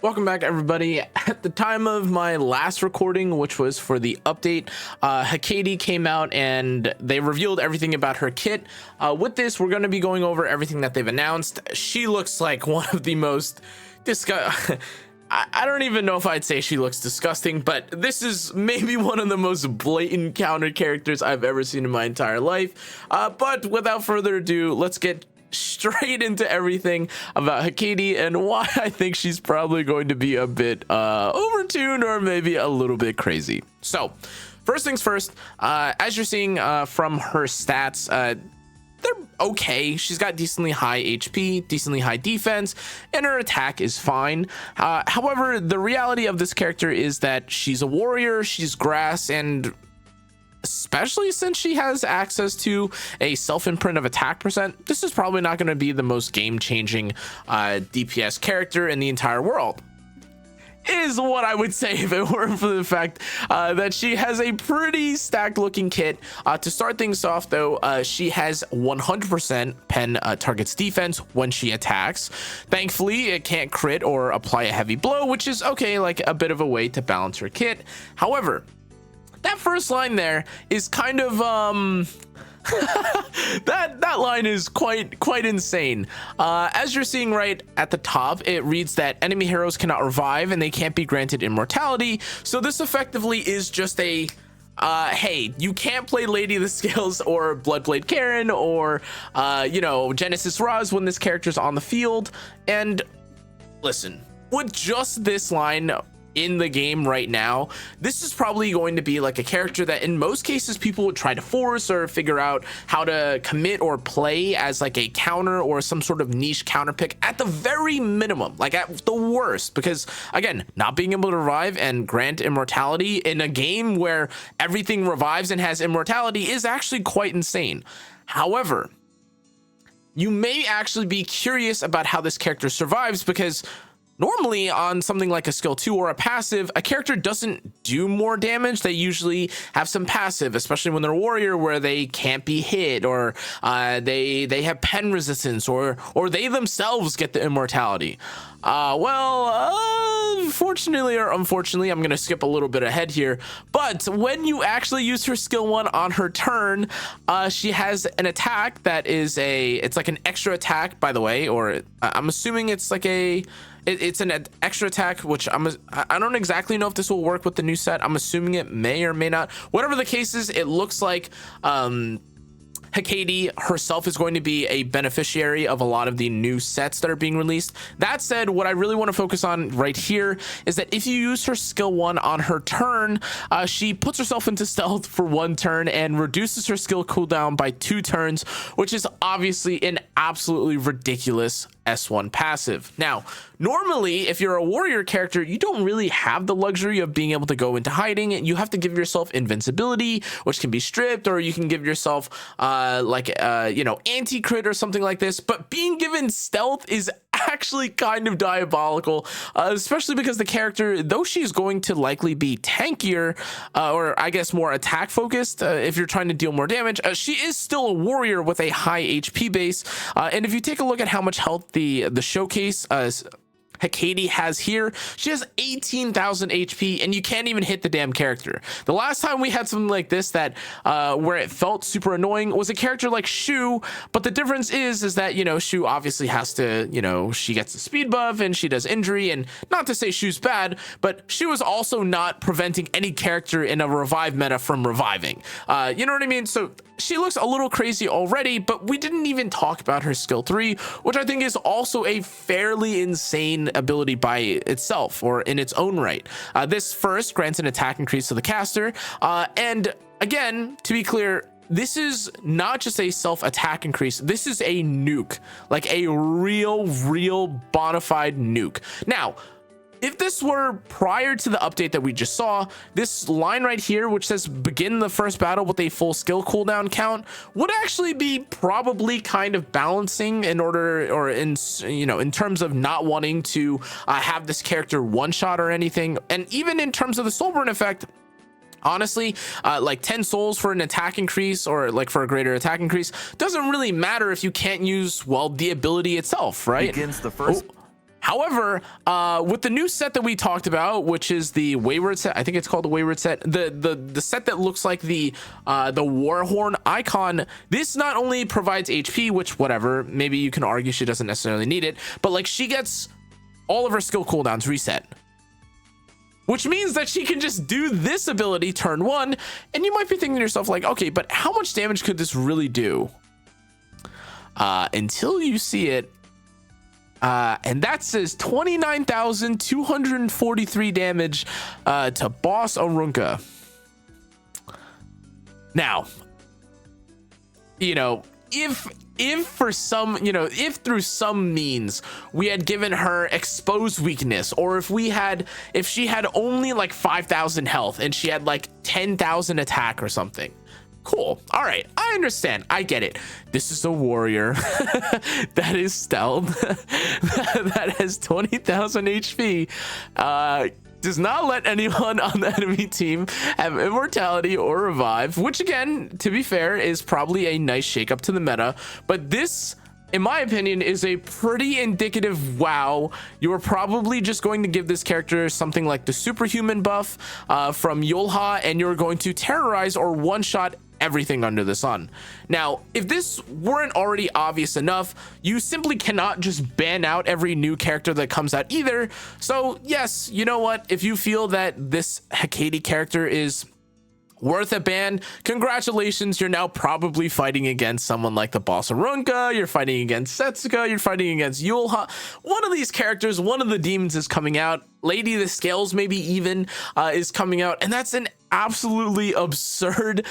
Welcome back, everybody. At the time of my last recording, which was for the update, Hecate came out and they revealed everything about her kit. With this, we're going to be going over everything that they've announced. She looks like one of the most I don't even know if I'd say she looks disgusting, but this is maybe one of the most blatant counter characters I've ever seen in my entire life. But without further ado, let's get straight into everything about Hecate and why I think she's probably going to be a bit overtuned or maybe a little bit crazy. So first things first, as you're seeing from her stats, they're okay. She's got decently high HP, decently high defense, and her attack is fine. However, the reality of this character is that she's a warrior, she's grass, and especially since she has access to a self-imprint of attack percent, this is probably not going to be the most game-changing DPS character in the entire world, is what I would say if it weren't for the fact that she has a pretty stacked looking kit. To start things off though, she has 100% pen targets defense when she attacks. Thankfully, it can't crit or apply a heavy blow, which is okay, like a bit of a way to balance her kit. However, that first line there is kind of that line is quite insane. As you're seeing right at the top, it reads that enemy heroes cannot revive and they can't be granted immortality. So this effectively is just a hey, you can't play Lady of the Scales or Bloodblade Karen or Genesis Raz when this character's on the field. And listen, with just this line in the game right now, this is probably going to be like a character that in most cases people would try to force or figure out how to commit or play as like a counter or some sort of niche counter pick at the very minimum, like at the worst, because again, not being able to revive and grant immortality in a game where everything revives and has immortality is actually quite insane. However, you may actually be curious about how this character survives, because normally on something like a skill 2 or a passive, a character doesn't do more damage. They usually have some passive, especially when they're a warrior, where they can't be hit, or they have pen resistance, or they themselves get the immortality. Fortunately or unfortunately, I'm going to skip a little bit ahead here, but when you actually use her skill 1 on her turn, she has an attack that is it's like an extra attack, by the way, or I'm assuming it's like it's an extra attack, which I don't exactly know if this will work with the new set. I'm assuming it may or may not. Whatever the case is, it looks like Hecate herself is going to be a beneficiary of a lot of the new sets that are being released. That said, what I really want to focus on right here is that if you use her skill 1 on her turn, she puts herself into stealth for 1 turn and reduces her skill cooldown by 2 turns, which is obviously an absolutely ridiculous S1 passive. Now, normally, if you're a warrior character, you don't really have the luxury of being able to go into hiding. You have to give yourself invincibility, which can be stripped, or you can give yourself anti-crit or something like this. But being given stealth is actually kind of diabolical, especially because the character, though she's going to likely be tankier, or I guess more attack focused, if you're trying to deal more damage, she is still a warrior with a high HP base. And if you take a look at how much health the showcase Hecate has here, she has 18,000 HP, and you can't even hit the damn character. The last time we had something like this that where it felt super annoying was a character like Shu, but the difference is that Shu obviously has to, she gets the speed buff and she does injury, and not to say Shu's bad, but Shu is also not preventing any character in a revive meta from reviving. You know what I mean? So she looks a little crazy already, but we didn't even talk about her skill 3, which I think is also a fairly insane ability by itself, or in its own right. This first grants an attack increase to the caster, and again, to be clear, this is not just a self attack increase, this is a nuke, like a real bona fide nuke. Now, if this were prior to the update that we just saw, this line right here, which says begin the first battle with a full skill cooldown count, would actually be probably kind of balancing in order, or in terms of not wanting to have this character one shot or anything. And even in terms of the soul burn effect, honestly, like 10 souls for an attack increase, or like for a greater attack increase, doesn't really matter if you can't use, well, the ability itself, right? Begins the first. However, with the new set that we talked about, which is the Wayward set, I think it's called the Wayward set, the set that looks like the Warhorn icon, this not only provides HP, which whatever, maybe you can argue she doesn't necessarily need it, but like she gets all of her skill cooldowns reset, which means that she can just do this ability turn 1, and you might be thinking to yourself like, okay, but how much damage could this really do? Until you see it. And that says 29,243 damage to Boss Arunca. Now, you know, if for some, you know, if through some means we had given her exposed weakness, or if she had only like 5,000 health and she had like 10,000 attack or something, cool. All right, I understand. I get it. This is a warrior that is stealth, that has 20,000 HP, does not let anyone on the enemy team have immortality or revive, which again, to be fair, is probably a nice shakeup to the meta. But this, in my opinion, is a pretty indicative wow. You're probably just going to give this character something like the superhuman buff from Yulha, and you're going to terrorize or one-shot everything under the sun. Now, if this weren't already obvious enough, you simply cannot just ban out every new character that comes out either. So yes, you know what? If you feel that this Hecate character is worth a ban, congratulations, you're now probably fighting against someone like the Boss Arunca, you're fighting against Setsuka, you're fighting against Yulha. One of these characters, one of the demons is coming out. Lady of the Scales maybe even is coming out, and that's an absolutely absurd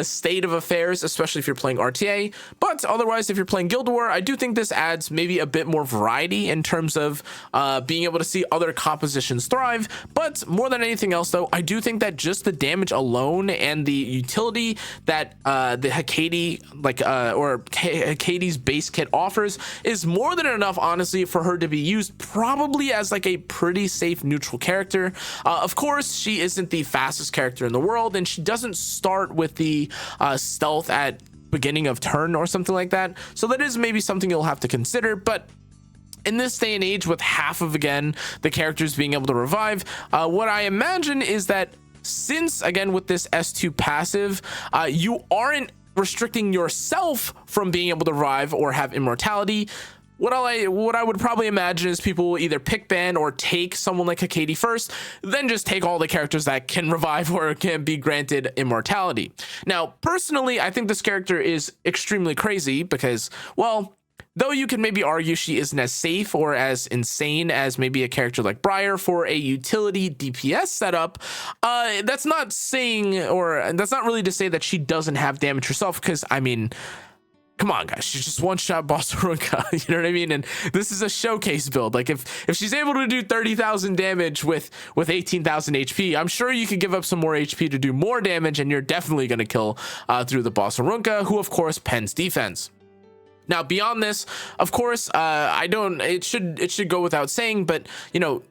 state of affairs, especially if you're playing RTA. But otherwise, if you're playing Guild War, I do think this adds maybe a bit more variety in terms of being able to see other compositions thrive. But more than anything else, though, I do think that just the damage alone and the utility that the Hecate, or Hecate's base kit offers is more than enough, honestly, for her to be used probably as like a pretty safe neutral character. Of course, she isn't the fastest character in the world, and she doesn't start with the stealth at beginning of turn or something like that, so that is maybe something you'll have to consider. But in this day and age, with half of, again, the characters being able to revive, what I imagine is that since, again, with this S2 passive, you aren't restricting yourself from being able to revive or have immortality. What I would probably imagine is people will either pick ban or take someone like Hecate first, then just take all the characters that can revive or can be granted immortality. Now, personally, I think this character is extremely crazy because, well, though you can maybe argue she isn't as safe or as insane as maybe a character like Briar for a utility DPS setup, that's not saying, or that's not really to say that she doesn't have damage herself, because, I mean, come on, guys, she's just one-shot Boss Arunca, you know what I mean? And this is a showcase build. Like, if she's able to do 30,000 damage with 18,000 HP, I'm sure you could give up some more HP to do more damage, and you're definitely going to kill through the Boss Arunca, who, of course, pens defense. Now, beyond this, of course, it should go without saying, but, you know,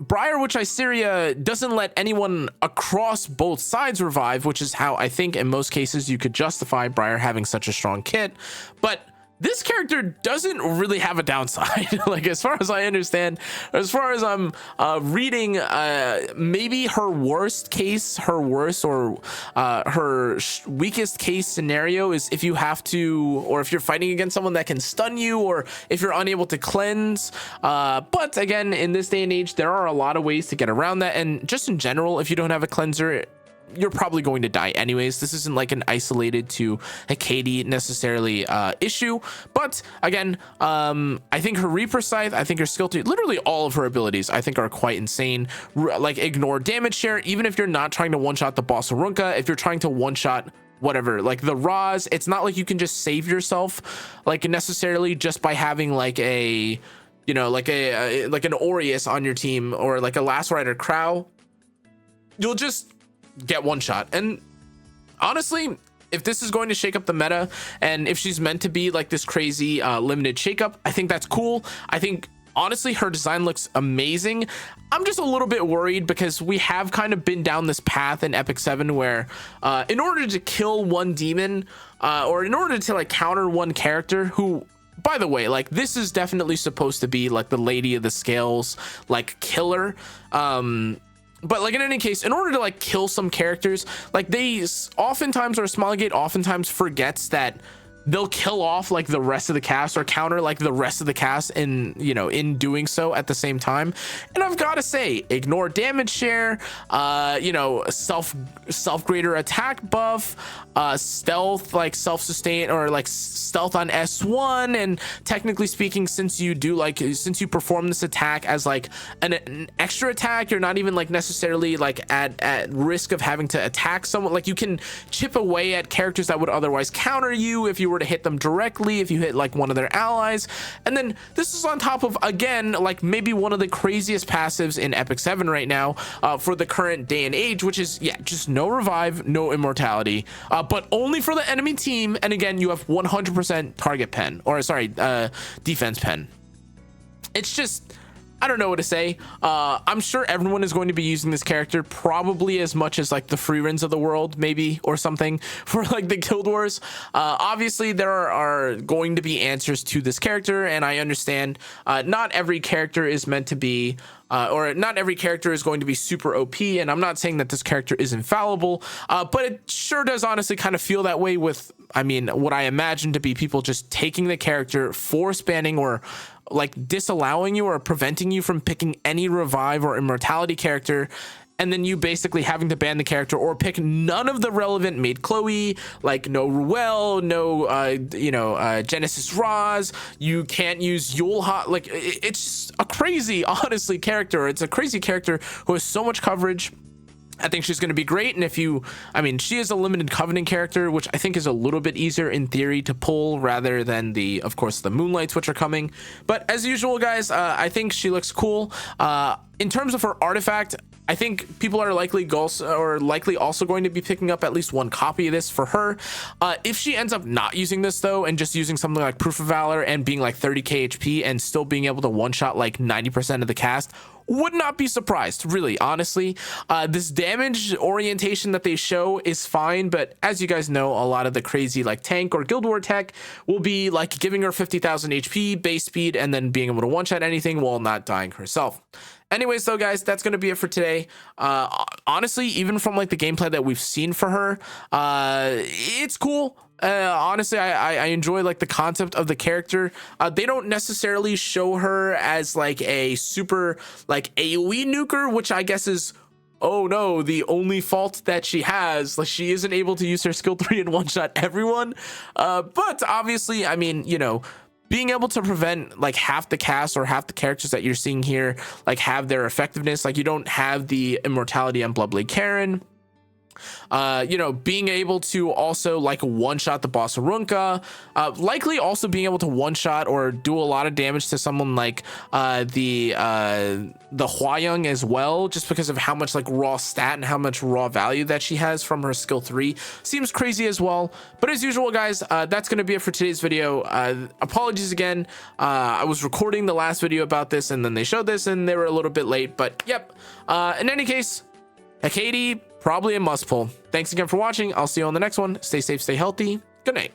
Briar Witch Iceria doesn't let anyone across both sides revive, which is how I think in most cases you could justify Briar having such a strong kit. But this character doesn't really have a downside. Like, as far as I understand, as far as I'm reading, maybe her worst weakest case scenario is if you have to, or if you're fighting against someone that can stun you, or if you're unable to cleanse. But again, in this day and age, there are a lot of ways to get around that. And just in general, if you don't have a cleanser, you're probably going to die anyways. This isn't like an isolated to Hecate necessarily issue. But again, I think her Reaper Scythe, I think her skill tree, literally all of her abilities, I think are quite insane. Like, ignore damage share, even if you're not trying to one-shot the Boss Arunca, if you're trying to one-shot whatever, like the Raz, it's not like you can just save yourself, like, necessarily just by having like a, you know, like an Aureus on your team, or like a Last Rider Crow. You'll just get one shot. And honestly, if this is going to shake up the meta, and if she's meant to be like this crazy limited shakeup, I think that's cool. I think honestly her design looks amazing. I'm just a little bit worried because we have kind of been down this path in epicseven where in order to kill one demon, or in order to like counter one character who, by the way, like this is definitely supposed to be like the Lady of the Scales like killer. But like in any case, in order to like kill some characters, like they oftentimes, or Smilegate oftentimes forgets that they'll kill off like the rest of the cast or counter like the rest of the cast in, you know, in doing so at the same time. And I've got to say, ignore damage share, you know, self greater attack buff, stealth, like self-sustain, or like stealth on S1. And technically speaking, since you perform this attack as like an extra attack, you're not even like necessarily like at risk of having to attack someone. Like you can chip away at characters that would otherwise counter you if you were to hit them directly, if you hit like one of their allies. And then this is on top of, again, like maybe one of the craziest passives in epicseven right now, for the current day and age, which is, yeah, just no revive, no immortality, but only for the enemy team. And again, you have 100% target pen, or sorry, defense pen. It's just, I don't know what to say. I'm sure everyone is going to be using this character probably as much as like the free runs of the world, maybe, or something, for like the Guild Wars. Obviously there are going to be answers to this character, and I understand not every character is meant to be or not every character is going to be super OP, and I'm not saying that this character is infallible, but it sure does honestly kind of feel that way with, I mean, what I imagine to be people just taking the character, force banning, or like disallowing you or preventing you from picking any revive or immortality character, and then you basically having to ban the character or pick none of the relevant Maid Chloe, like no Ruel, no you know, Genesis Roz. You can't use Yule Hot. Like it's just a crazy, honestly, character. It's a crazy character who has so much coverage. I think she's going to be great. And if you, I mean, she is a limited covenant character, which I think is a little bit easier in theory to pull rather than the, of course, the Moonlights, which are coming. But as usual, guys, I think she looks cool. In terms of her artifact, I think people are likely also going to be picking up at least one copy of this for her. If she ends up not using this though, and just using something like Proof of Valor and being like 30k HP and still being able to one-shot like 90% of the cast, would not be surprised, really, honestly. This damage orientation that they show is fine, but as you guys know, a lot of the crazy like tank or Guild War tech will be like giving her 50,000 HP, base speed, and then being able to one-shot anything while not dying herself. Anyways, though, guys, that's going to be it for today. Honestly, even from like the gameplay that we've seen for her, it's cool. Honestly, I enjoy like the concept of the character. They don't necessarily show her as like a super like AoE nuker, which I guess is, oh no, the only fault that she has. Like she isn't able to use her skill 3 and one-shot everyone. But obviously, I mean, you know, being able to prevent like half the cast or half the characters that you're seeing here like have their effectiveness, like you don't have the immortality on Bloodblade Karen. You know, being able to also like one-shot the boss Arunka, likely also being able to one-shot or do a lot of damage to someone like the Hwayoung as well, just because of how much like raw stat and how much raw value that she has from her skill 3 seems crazy as well. But as usual, guys, that's gonna be it for today's video. Apologies again, I was recording the last video about this and then they showed this and they were a little bit late, but yep. In any case, Hecate, probably a must pull. Thanks again for watching. I'll see you on the next one. Stay safe, stay healthy. Good night.